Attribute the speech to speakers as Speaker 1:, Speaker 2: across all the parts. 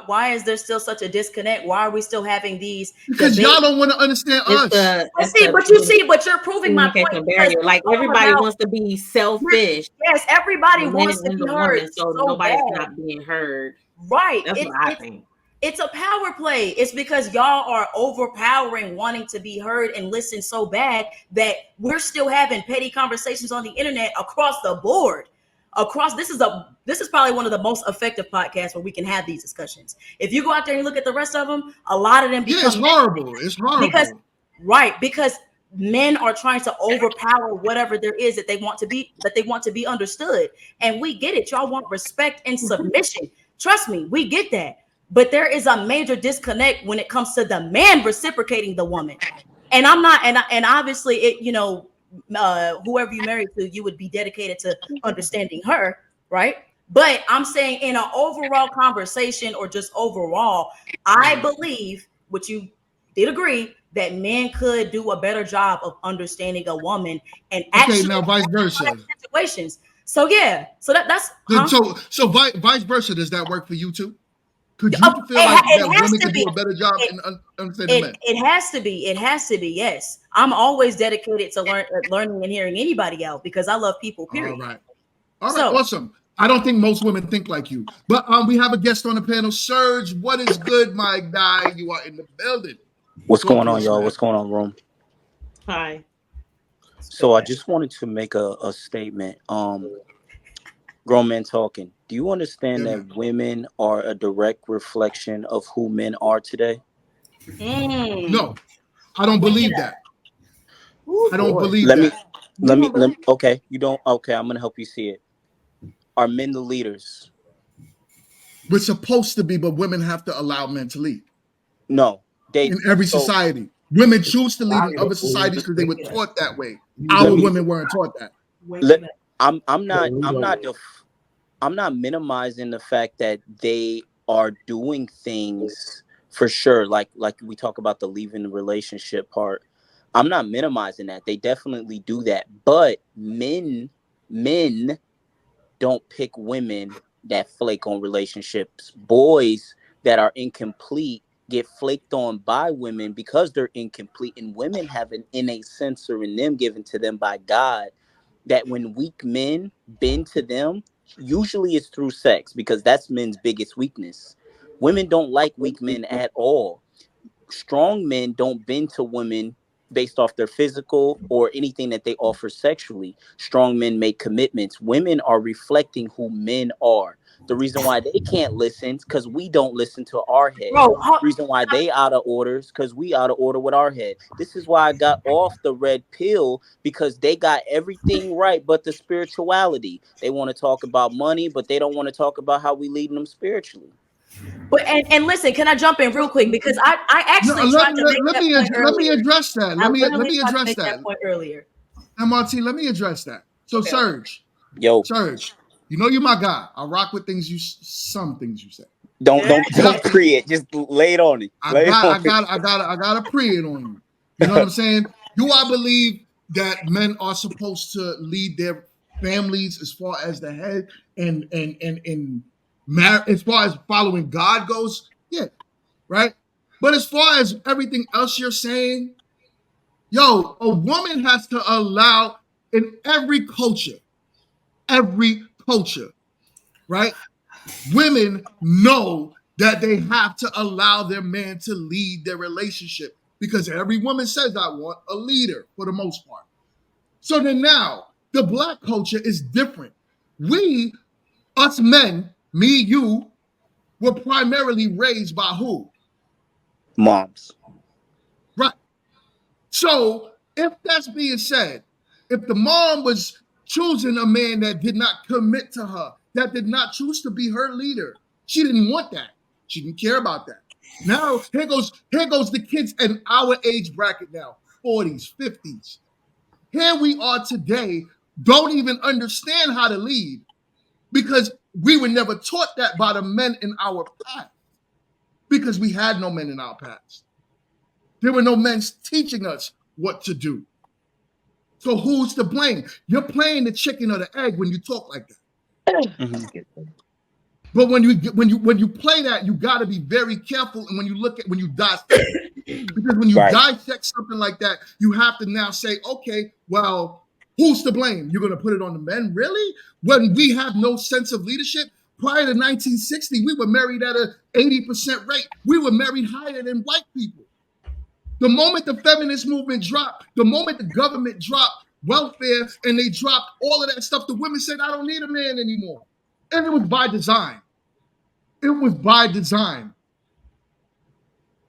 Speaker 1: Why is there still such a disconnect? Why are we still having these
Speaker 2: because
Speaker 1: debates?
Speaker 2: y'all don't want to understand us.
Speaker 1: But you're proving my point.
Speaker 3: Barrier. Like everybody wants to be selfish.
Speaker 1: Yes, everybody wants to be heard.
Speaker 3: So nobody's not being heard.
Speaker 1: Right.
Speaker 3: That's what I think.
Speaker 1: It's a power play. It's because y'all are overpowering, wanting to be heard and listen so bad that we're still having petty conversations on the internet across the board. This is probably one of the most effective podcasts where we can have these discussions. If you go out there and look at the rest of them, a lot of them become
Speaker 2: it's horrible. It's horrible.
Speaker 1: Because men are trying to overpower whatever there is that they want to be understood. And we get it. Y'all want respect and submission. Trust me, we get that. But there is a major disconnect when it comes to the man reciprocating the woman. And I'm not, and obviously it, whoever you marry to, you would be dedicated to understanding her, right? But I'm saying in an overall conversation or just overall, I believe what you did agree that men could do a better job of understanding a woman and actually
Speaker 2: now vice versa
Speaker 1: situations. So yeah, so that's
Speaker 2: so vice versa. Does that work for you too? Could you feel like that women could do a better job in understanding men?
Speaker 1: It has to be. It has to be. Yes, I'm always dedicated to learning and hearing anybody out because I love people. Period.
Speaker 2: All right, awesome. I don't think most women think like you, but we have a guest on the panel, Serge. What is good, my guy? You are in the building.
Speaker 4: What's going on, y'all? What's going on, room?
Speaker 3: Hi.
Speaker 4: So I just wanted to make a statement. Grown men talking. Do you understand that women are a direct reflection of who men are today?
Speaker 2: No, I don't believe that. I don't believe
Speaker 4: that. Let me. Okay, you don't. Okay, I'm gonna help you see it. Are men the leaders?
Speaker 2: We're supposed to be, but women have to allow men to lead.
Speaker 4: No,
Speaker 2: in every society, women choose to lead in other societies because they were taught that way. Our women weren't taught that.
Speaker 4: I'm not minimizing the fact that they are doing things for sure. Like we talk about the leaving the relationship part. I'm not minimizing that. They definitely do that. But men don't pick women that flake on relationships. Boys that are incomplete get flaked on by women because they're incomplete. And women have an innate sensor in them given to them by God that when weak men bend to them, usually it's through sex because that's men's biggest weakness. Women don't like weak men at all. Strong men don't bend to women based off their physical or anything that they offer sexually. Strong men make commitments. Women are reflecting who men are. The reason why they can't listen is because we don't listen to our head. The reason why they out of orders because we out of order with our head. This is why I got off the red pill because they got everything right but the spirituality. They want to talk about money, but they don't want to talk about how we lead them spiritually.
Speaker 1: But and listen, can I jump in real quick because I actually tried to make that point earlier.
Speaker 2: Let me address that. Let me address
Speaker 1: that point earlier.
Speaker 2: MRT, let me address that. So okay. Serge, you know you're my guy. I rock with some things you say.
Speaker 4: Don't pre it. Just lay it on me.
Speaker 2: I gotta pre it on you. You know what I'm saying? Do I believe that men are supposed to lead their families as far as the head and as far as following God goes? Yeah, right. But as far as everything else you're saying, a woman has to allow in every culture, right? Women know that they have to allow their man to lead their relationship because every woman says, I want a leader for the most part. So then now, the Black culture is different. Us men, me, you, were primarily raised by who?
Speaker 4: Moms.
Speaker 2: Right. So if that's being said, if the mom was choosing a man that did not commit to her, that did not choose to be her leader, she didn't want that. She didn't care about that. Now, here goes the kids in our age bracket now, 40s, 50s. Here we are today, don't even understand how to lead because we were never taught that by the men in our past because we had no men in our past. There were no men teaching us what to do. So who's to blame? You're playing the chicken or the egg when you talk like that.
Speaker 4: Mm-hmm.
Speaker 2: But when you play that, you got to be very careful. And when you dissect it, because when you
Speaker 4: Right.
Speaker 2: dissect something like that, you have to now say, okay, well, who's to blame? You're going to put it on the men, really? When we have no sense of leadership. Prior to 1960, we were married at a 80% rate. We were married higher than white people. The moment the feminist movement dropped, the moment the government dropped welfare and they dropped all of that stuff, the women said, I don't need a man anymore. And it was by design. It was by design.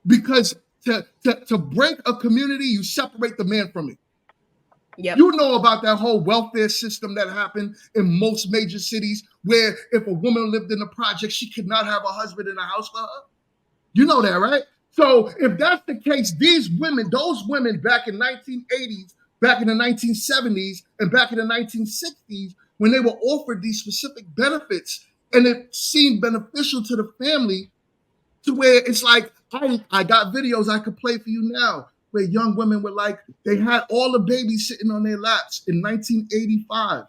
Speaker 2: Because to break a community, you separate the man from it.
Speaker 1: Yep.
Speaker 2: You know about that whole welfare system that happened in most major cities where if a woman lived in a project, she could not have a husband in the house for her. You know that, right? So if that's the case, those women back in 1980s, back in the 1970s, and back in the 1960s, when they were offered these specific benefits and it seemed beneficial to the family, to where it's like, I got videos I could play for you now where young women were like, they had all the babies sitting on their laps in 1985.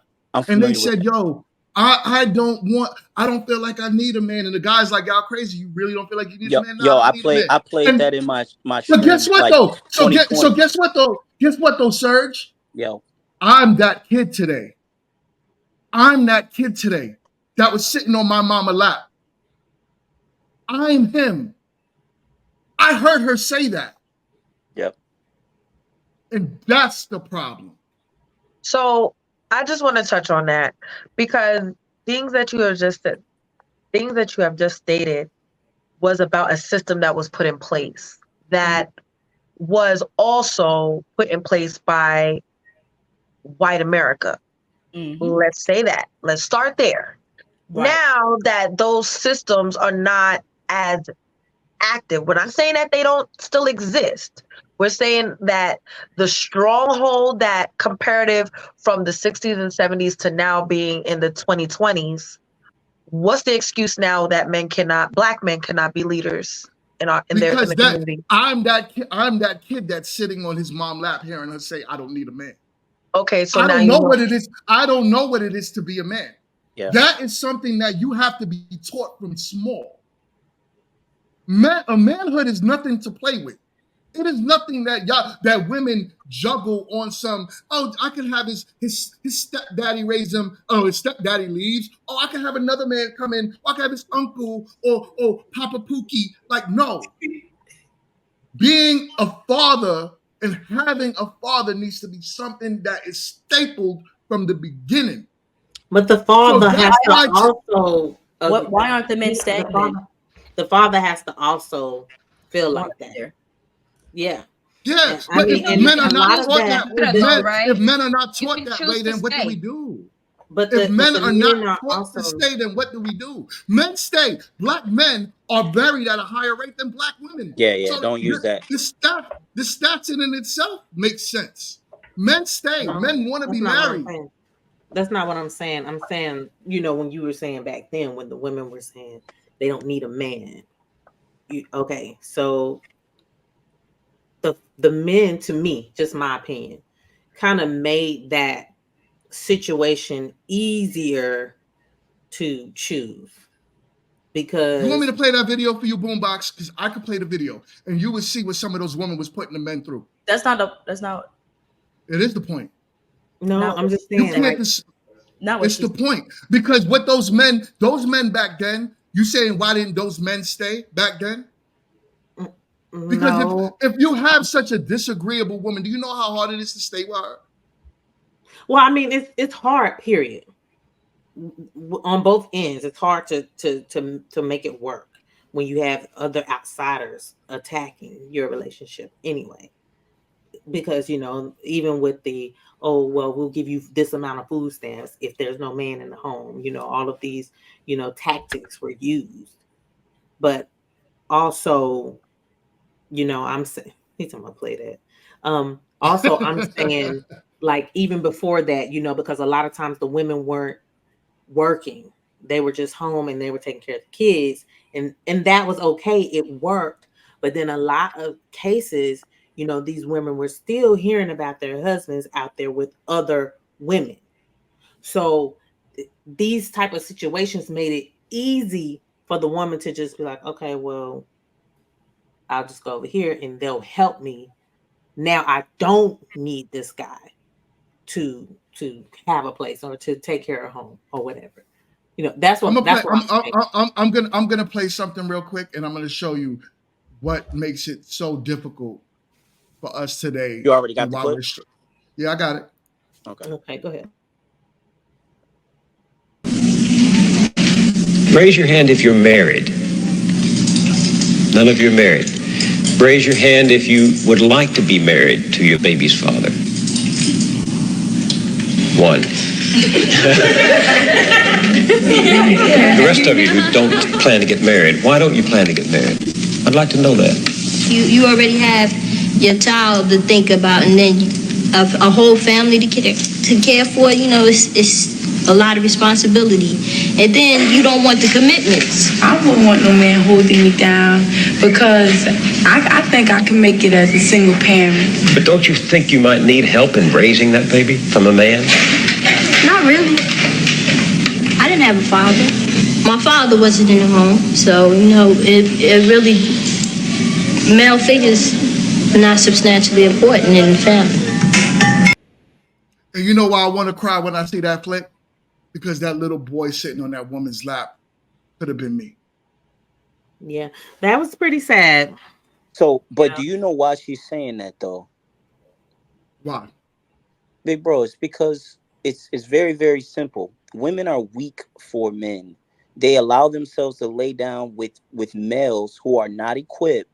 Speaker 2: And they said, yo, I don't feel like I need a man. And the guy's like, y'all crazy. You really don't feel like you need a man? No,
Speaker 4: I played that in my
Speaker 2: But guess what,
Speaker 4: like,
Speaker 2: though? So guess what, though? Guess what, though, Serge?
Speaker 4: Yo.
Speaker 2: I'm that kid today. I'm that kid today that was sitting on my mama lap. I'm him. I heard her say that.
Speaker 4: Yep.
Speaker 2: And that's the problem.
Speaker 5: So I just want to touch on that because things that you have just stated was about a system that was put in place that was also put in place by white America.
Speaker 1: Mm-hmm.
Speaker 5: Let's say that. Let's start there. Right. Now that those systems are not as active, we're not saying that they don't still exist. We're saying that the stronghold that comparative from the 60s and 70s to now being in the 2020s, what's the excuse now that black men cannot be leaders in the community?
Speaker 2: I'm that kid that's sitting on his mom's lap hearing her say, I don't need a man.
Speaker 5: Okay, so
Speaker 2: I
Speaker 5: now
Speaker 2: don't know what it is. I don't know what it is to be a man.
Speaker 4: Yeah.
Speaker 2: That is something that you have to be taught from small. Manhood is nothing to play with. It is nothing that women juggle on some, I can have his stepdaddy raise him, his stepdaddy leaves, I can have another man come in, I can have his uncle or Papa Pookie. Like, no. Being a father and having a father needs to be something that is stapled from the beginning.
Speaker 3: But the father has to also...
Speaker 1: Why aren't the men stagnant?
Speaker 3: The father has to also feel like that.
Speaker 1: There.
Speaker 3: Yeah.
Speaker 2: Yes, but if men are not taught that way, then what do we do?
Speaker 3: But
Speaker 2: if men are not taught to stay, then what do we do? Men stay. Black men are buried at a higher rate than black women.
Speaker 4: Yeah, so don't use that.
Speaker 2: The stats in itself makes sense. Men stay. Men want to be married.
Speaker 3: That's not what I'm saying. I'm saying, when you were saying back then, when the women were saying they don't need a man. Okay, so the men, to me, just my opinion, kind of made that situation easier to choose. Because
Speaker 2: you want me to play that video for you, Boombox? Because I could play the video and you would see what some of those women was putting the men through.
Speaker 1: That's not.
Speaker 2: It is the point.
Speaker 3: No, I'm just saying.
Speaker 2: It's the point. Because what those men back then, you saying why didn't those men stay back then? Because if you have such a disagreeable woman, do you know how hard it is to stay with her?
Speaker 3: Well, I mean, it's hard, period. On both ends, it's hard to make it work when you have other outsiders attacking your relationship anyway. Because, even with the, we'll give you this amount of food stamps if there's no man in the home, all of these, tactics were used. But also, I'm saying, he's gonna play that. Also, I'm saying, like, even before that, because a lot of times the women weren't working, they were just home and they were taking care of the kids, and that was okay, it worked. But then a lot of cases, these women were still hearing about their husbands out there with other women. So these type of situations made it easy for the woman to just be like, okay, well, I'll just go over here and they'll help me. Now I don't need this guy to have a place or to take care of home or whatever. You know, that's what
Speaker 2: I'm gonna play something real quick, and I'm gonna show you what makes it so difficult for us today.
Speaker 4: You already got the clip?
Speaker 2: Yeah, I got it.
Speaker 3: Okay, go ahead.
Speaker 6: Raise your hand if you're married. None of you are married. Raise your hand if you would like to be married to your baby's father. One. The rest of you who don't plan to get married, why don't you plan to get married? I'd like to know that.
Speaker 7: You already have your child to think about, and then a whole family to care for. You know, it's a lot of responsibility, and then you don't want the commitments.
Speaker 8: I wouldn't want no man holding me down because I think I can make it as a single parent.
Speaker 6: But don't you think you might need help in raising that baby from a man?
Speaker 7: Not really. I didn't have a father. My father wasn't in the home, so you know it really, male figures are not substantially important in the family.
Speaker 2: And you know why I want to cry when I see that clip? Because that little boy sitting on that woman's lap could have been me.
Speaker 3: Yeah, that was pretty sad.
Speaker 4: So, but do you know why she's saying that though?
Speaker 2: Why?
Speaker 4: Big bro, it's because it's very, very simple. Women are weak for men. They allow themselves to lay down with males who are not equipped.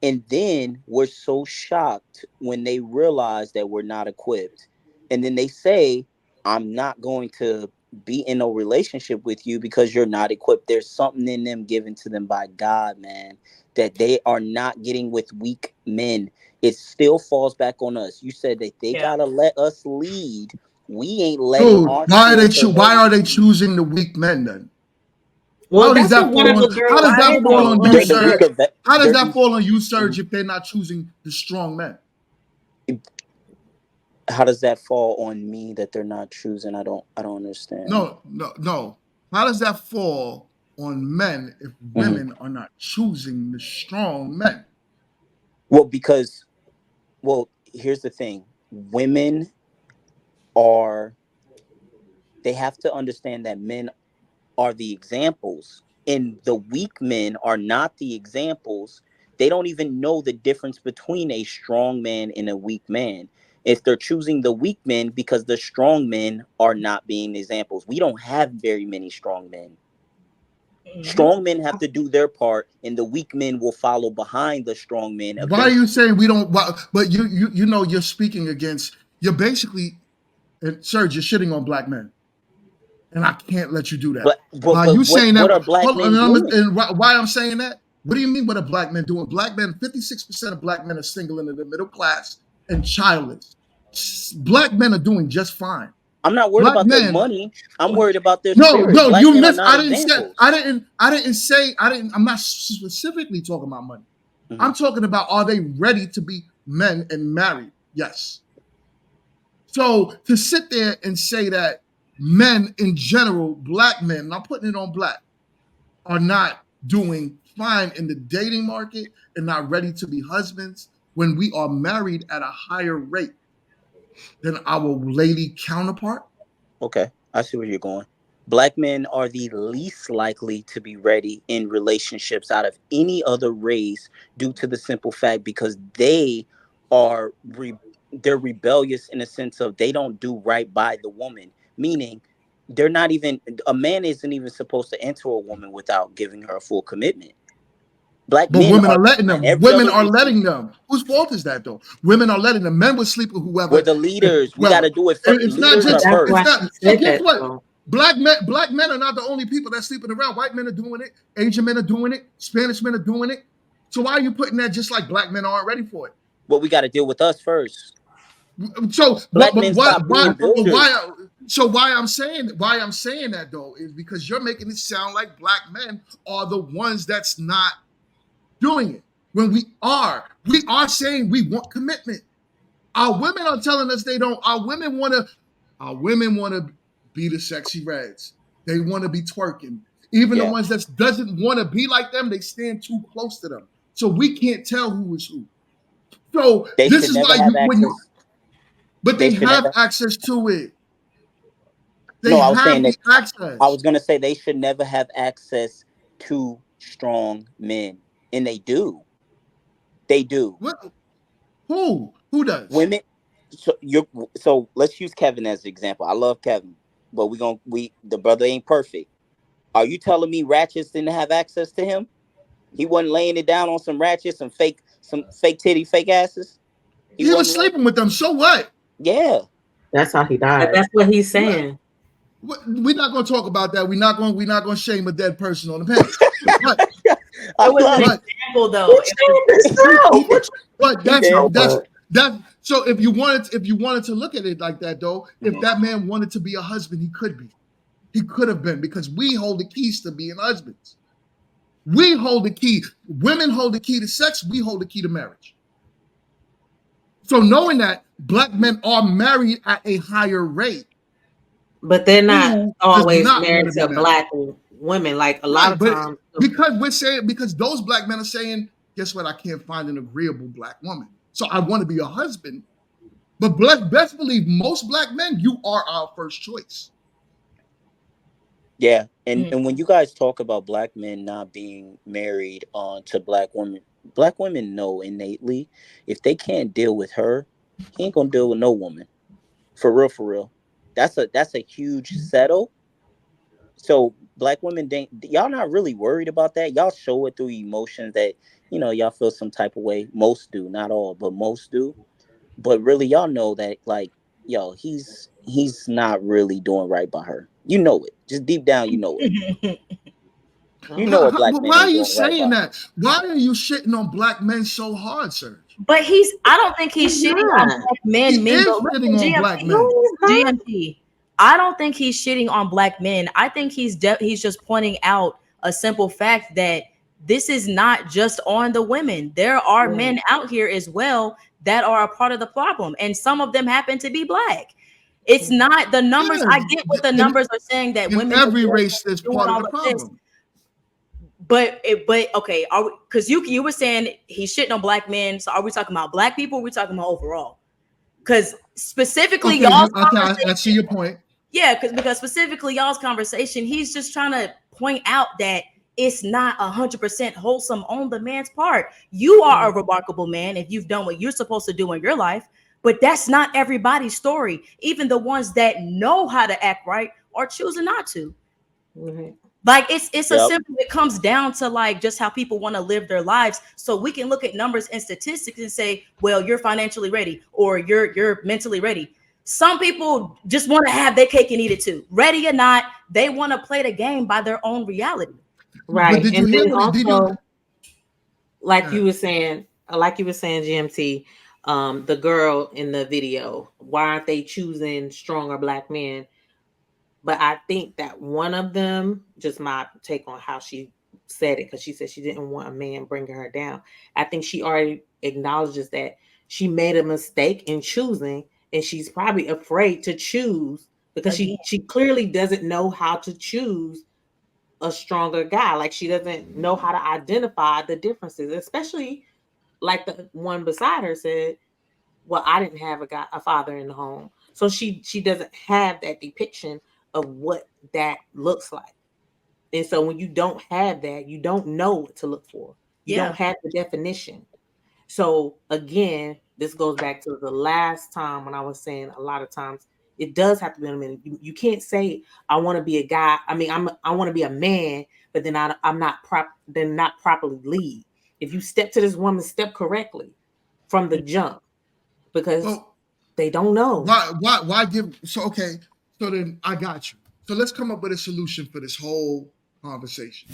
Speaker 4: And then we're so shocked when they realize that we're not equipped. And then they say, I'm not going to be in a relationship with you because you're not equipped. There's something in them given to them by God, man, that they are not getting with weak men. It still falls back on us. You said that they gotta let us lead. We ain't letting our
Speaker 2: why are they choosing the weak men then?
Speaker 3: Well,
Speaker 2: how does that fall on you, Serge? How does that fall on you, Serge, if they're not choosing the strong men?
Speaker 4: How does that fall on me that they're not choosing? I don't understand.
Speaker 2: No. How does that fall on men if women are not choosing the strong men?
Speaker 4: Well, here's the thing. Women they have to understand that men are the examples and the weak men are not the examples. They don't even know the difference between a strong man and a weak man. If they're choosing the weak men because the strong men are not being examples. We don't have very many strong men. Strong men have to do their part, and the weak men will follow behind the strong men.
Speaker 2: Why are you saying we don't? But you know you're speaking against. You're basically, Serge, you're shitting on black men, and I can't let you do that.
Speaker 4: But
Speaker 2: you saying that?
Speaker 4: What are black men doing?
Speaker 2: And why I'm saying that? What do you mean? What are black men doing? Black men, 56% of black men are single and in the middle class and childless. Black men are doing just fine.
Speaker 4: I'm not worried about their money. I'm worried about their spirit.
Speaker 2: No, you missed. I didn't say. I'm not specifically talking about money. I'm talking about, are they ready to be men and married? Yes. So to sit there and say that men in general, black men, and I'm putting it on black, are not doing fine in the dating market and not ready to be husbands when we are married at a higher rate than our lady counterpart?
Speaker 4: Okay, I see where you're going. Black men are the least likely to be ready in relationships out of any other race due to the simple fact because they are they're rebellious in a sense of they don't do right by the woman, meaning they're not even, a man isn't even supposed to enter a woman without giving her a full commitment.
Speaker 2: But women are letting them. Women are letting them. Whose fault is that, though? Women are letting them. Men will sleep with whoever.
Speaker 4: We're the leaders. We got to do it first.
Speaker 2: It's not just. So guess what? Black men are not the only people that's sleeping around. White men are doing it. Asian men are doing it. Spanish men are doing it. So why are you putting that just like black men aren't ready for it?
Speaker 4: Well, we got to deal with us first.
Speaker 2: So
Speaker 4: black men stop being builders.
Speaker 2: So why I'm saying that though is because you're making it sound like black men are the ones that's not doing it. When we are saying we want commitment. Our women are telling us they don't. Our women want to be the sexy reds. They want to be twerking. Even the
Speaker 4: Yeah.
Speaker 2: ones that doesn't want to be like them, they stand too close to them. So we can't tell who is who. So
Speaker 4: They
Speaker 2: this
Speaker 4: should
Speaker 2: is
Speaker 4: never
Speaker 2: why
Speaker 4: have
Speaker 2: when you,
Speaker 4: access.
Speaker 2: but
Speaker 4: They
Speaker 2: they
Speaker 4: should
Speaker 2: have
Speaker 4: never.
Speaker 2: access to it. They
Speaker 4: No, I was saying
Speaker 2: have
Speaker 4: that.
Speaker 2: the
Speaker 4: I
Speaker 2: access.
Speaker 4: was gonna say they should never have access to strong men, and they do. They do.
Speaker 2: What? Who does?
Speaker 4: Women. So you're. So let's use Kevin as an example. I love Kevin, but we the brother ain't perfect. Are you telling me Ratchets didn't have access to him? He wasn't laying it down on some Ratchets, some fake titty, fake asses. He
Speaker 2: He was
Speaker 4: wasn't.
Speaker 2: sleeping with them. So what?
Speaker 4: Yeah.
Speaker 5: That's how he
Speaker 3: But
Speaker 5: died.
Speaker 3: that's what he's saying.
Speaker 2: We're not going to talk about that. We're not going to shame a dead person on the panel. But
Speaker 4: I
Speaker 1: It was an
Speaker 4: love.
Speaker 1: example, though.
Speaker 2: but
Speaker 4: Yeah.
Speaker 2: that's so if you wanted to look at it like that though, if that man wanted to be a husband, he could be. He could have been, because we hold the keys to being husbands. We hold the key. Women hold the key to sex. We hold the key to marriage. So knowing that black men are married at a higher rate,
Speaker 3: But they're not
Speaker 2: who does
Speaker 3: always
Speaker 2: not want
Speaker 3: married
Speaker 2: to be
Speaker 3: to
Speaker 2: married?
Speaker 3: black women. Like a lot
Speaker 2: Right,
Speaker 3: of
Speaker 2: but
Speaker 3: times,
Speaker 2: because those black men are saying, guess what? I can't find an agreeable black woman, so I want to be a husband. But best believe most black men, you are our first choice.
Speaker 4: Yeah, and when you guys talk about black men not being married to black women know innately if they can't deal with her, he ain't gonna deal with no woman. For real, for real. That's a huge settle. So black women, y'all not really worried about that. Y'all show it through emotions that y'all feel some type of way. Most do, not all, but most do. But really, y'all know that, like, yo, he's not really doing right by her. You know it. Just deep down, you know it. You know a black man
Speaker 2: Why are
Speaker 4: ain't
Speaker 2: you
Speaker 4: doing right
Speaker 2: saying
Speaker 4: by her.
Speaker 2: that? Why are you shitting on black men so hard, Serge?
Speaker 1: But I don't think he's shitting on
Speaker 3: not.
Speaker 1: black
Speaker 2: He
Speaker 1: men,
Speaker 2: is
Speaker 1: but
Speaker 2: shitting
Speaker 1: listen,
Speaker 2: on black
Speaker 1: GMT,
Speaker 2: men.
Speaker 1: GMT. I don't think he's shitting on black men. I think he's just pointing out a simple fact that this is not just on the women. There are men out here as well that are a part of the problem, and some of them happen to be black. It's not the numbers.
Speaker 2: Yeah,
Speaker 1: I get what the numbers are saying, that
Speaker 2: in
Speaker 1: women are
Speaker 2: every race, that's
Speaker 1: doing
Speaker 2: part of
Speaker 1: all
Speaker 2: the
Speaker 1: of this.
Speaker 2: problem.
Speaker 1: But okay, because you were saying he's shitting on black men. So are we talking about black people? Or are we talking about overall? Because specifically
Speaker 2: Okay,
Speaker 1: y'all's
Speaker 2: I see your point.
Speaker 1: yeah, because specifically y'all's conversation, he's just trying to point out that it's not 100% wholesome on the man's part. You are a remarkable man if you've done what you're supposed to do in your life, but that's not everybody's story. Even the ones that know how to act right are choosing not to.
Speaker 3: Right.
Speaker 1: Like it's a
Speaker 4: Yep.
Speaker 1: simple. It comes down to like just how people want to live their lives. So we can look at numbers and statistics and say, well, you're financially ready or you're mentally ready. Some people just want to have their cake and eat it too. Ready or not, they want to play the game by their own reality.
Speaker 2: But
Speaker 3: Right.
Speaker 2: did you
Speaker 3: And
Speaker 2: hear
Speaker 3: then
Speaker 2: what? Did you?
Speaker 3: also, like you were saying, GMT, the girl in the video, why aren't they choosing stronger black men? But I think that one of them, just my take on how she said it, because she said she didn't want a man bringing her down. I think she already acknowledges that she made a mistake in choosing, and she's probably afraid to choose because
Speaker 1: Again.
Speaker 3: she clearly doesn't know how to choose a stronger guy. Like she doesn't know how to identify the differences, especially like the one beside her said, well, I didn't have a father in the home. So she doesn't have that depiction of what that looks like. And so when you don't have that, you don't know what to look for. You
Speaker 1: Yeah.
Speaker 3: don't have the definition. So again, this goes back to the last time when I was saying a lot of times it does have to be a man. You can't say I want to be a guy. I mean, I want to be a man, but then I'm not properly lead. If you step to this woman, step correctly from the jump, because
Speaker 2: Well,
Speaker 3: they don't know.
Speaker 2: why give? So okay, so then I got you. So let's come up with a solution for this whole conversation.